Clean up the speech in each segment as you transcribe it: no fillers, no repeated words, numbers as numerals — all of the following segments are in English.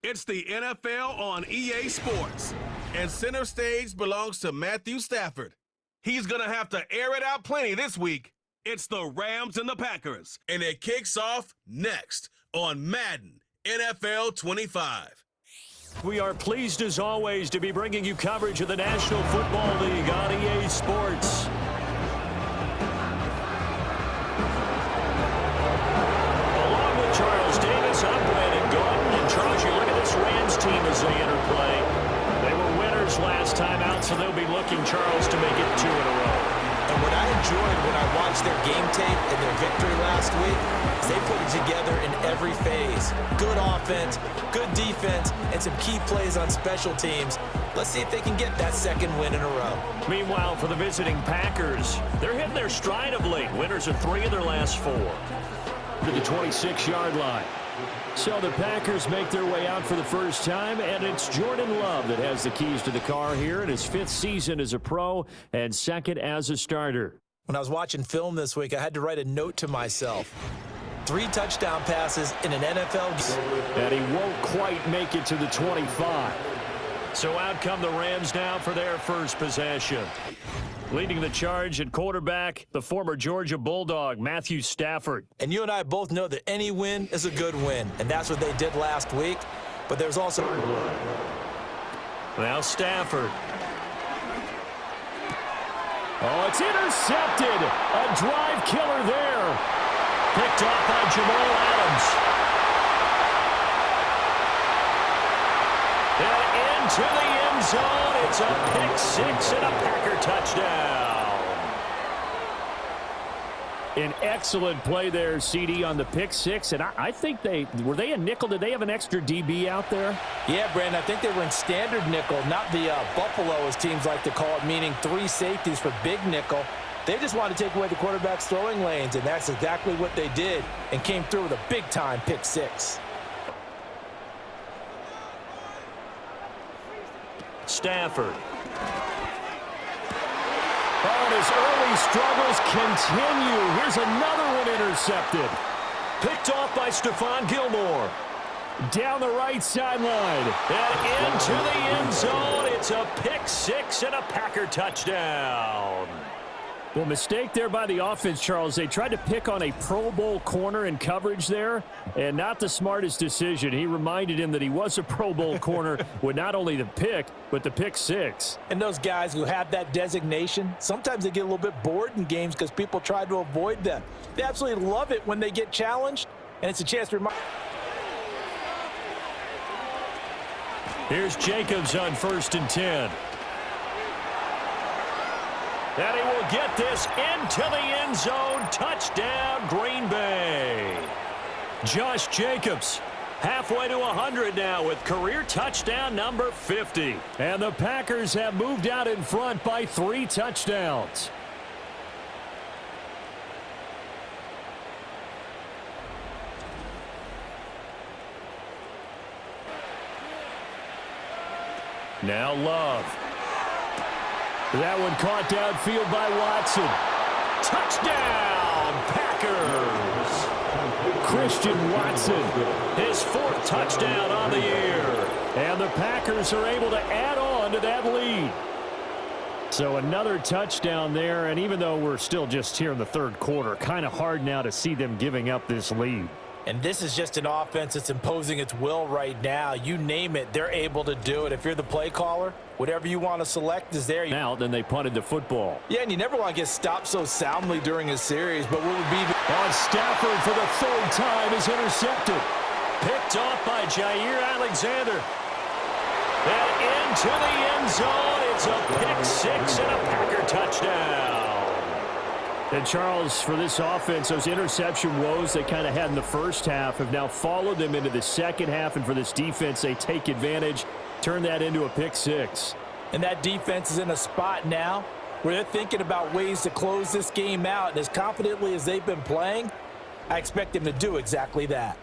It's the NFL on EA Sports, and center stage belongs to Matthew Stafford. He's going to have to air it out plenty this week. It's the Rams and the Packers, and it kicks off next on Madden NFL 25. We are pleased as always to be bringing you coverage of the National Football League on EA Sports. Along with Charles Davis, I'm Brandon Gordon. And Charles, you look at this Rams team as they enter play. They were winners last time out, so they'll be looking, Charles, to make it 2 in a row. And what I enjoyed when I watched their game tape and their victory last week is they put it together in every phase. Good offense, good defense, and some key plays on special teams. Let's see if they can get that second win in a row. Meanwhile, for the visiting Packers, they're hitting their stride of late. Winners of 3 of their last 4. To the 26-yard line. So the Packers make their way out for the first time, and it's Jordan Love that has the keys to the car here in his 5th season as a pro and 2nd as a starter. When I was watching film this week, I had to write a note to myself. 3 touchdown passes in an NFL game. And he won't quite make it to the 25. So out come the Rams now for their first possession. Leading the charge at quarterback, the former Georgia Bulldog, Matthew Stafford. And you and I both know that any win is a good win, and that's what they did last week. But there's also... Now Stafford. Oh, it's intercepted. A drive killer there. Picked off by Jamal Adams. And into the end zone. It's a pick-6 and a Packer touchdown. An excellent play there, CD, on the pick-6. And I think were they a nickel? Did they have an extra DB out there? Yeah, Brandon, I think they were in standard nickel, not the Buffalo, as teams like to call it, meaning 3 safeties for big nickel. They just wanted to take away the quarterback's throwing lanes, and that's exactly what they did, and came through with a big-time pick-6. Stafford. Oh, and his early struggles continue. Here's another one intercepted. Picked off by Stephon Gilmore. Down the right sideline. And into the end zone. It's a pick-6 and a Packer touchdown. Well, mistake there by the offense, Charles. They tried to pick on a Pro Bowl corner in coverage there, and not the smartest decision. He reminded him that he was a Pro Bowl corner with not only the pick, but the pick-6. And those guys who have that designation, sometimes they get a little bit bored in games because people try to avoid them. They absolutely love it when they get challenged, and it's a chance to remind. Here's Jacobs on 1st and 10. And he will get this into the end zone. Touchdown, Green Bay. Josh Jacobs, halfway to 100 now with career touchdown number 50. And the Packers have moved out in front by 3 touchdowns. Now Love. That one caught downfield by Watson. Touchdown, Packers! Christian Watson, his 4th touchdown on the year. And the Packers are able to add on to that lead. So another touchdown there, and even though we're still just here in the 3rd quarter, kind of hard now to see them giving up this lead. And this is just an offense that's imposing its will right now. You name it, they're able to do it. If you're the play caller, whatever you want to select is there. Now, then they punted the football. Yeah, and you never want to get stopped so soundly during a series, but what would be the... On Stafford for the 3rd time is intercepted. Picked off by Jair Alexander. And into the end zone, it's a pick-6 and a Packer touchdown. And Charles, for this offense, those interception woes they kind of had in the first half have now followed them into the second half. And for this defense, they take advantage, turn that into a pick-6. And that defense is in a spot now where they're thinking about ways to close this game out. And as confidently as they've been playing, I expect them to do exactly that.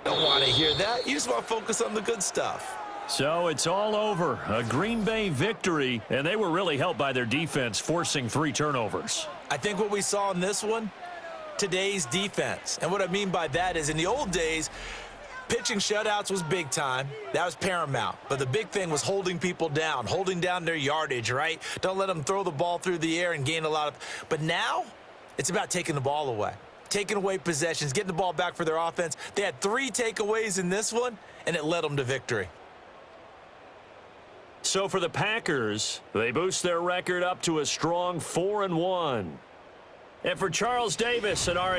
Don't want to hear that. You just want to focus on the good stuff. So it's all over. A Green Bay victory, and they were really helped by their defense, forcing 3 turnovers. I think what we saw in this one, today's defense. And what I mean by that is in the old days, Pitching shutouts was big time. That was paramount. But the big thing was holding people down, holding down their yardage, right? Don't let them throw the ball through the air and gain a lot of... But now, it's about taking the ball away. Taking away possessions, getting the ball back for their offense. They had 3 takeaways in this one, and it led them to victory. So for the Packers, they boost their record up to a strong 4-1. And for Charles Davis and our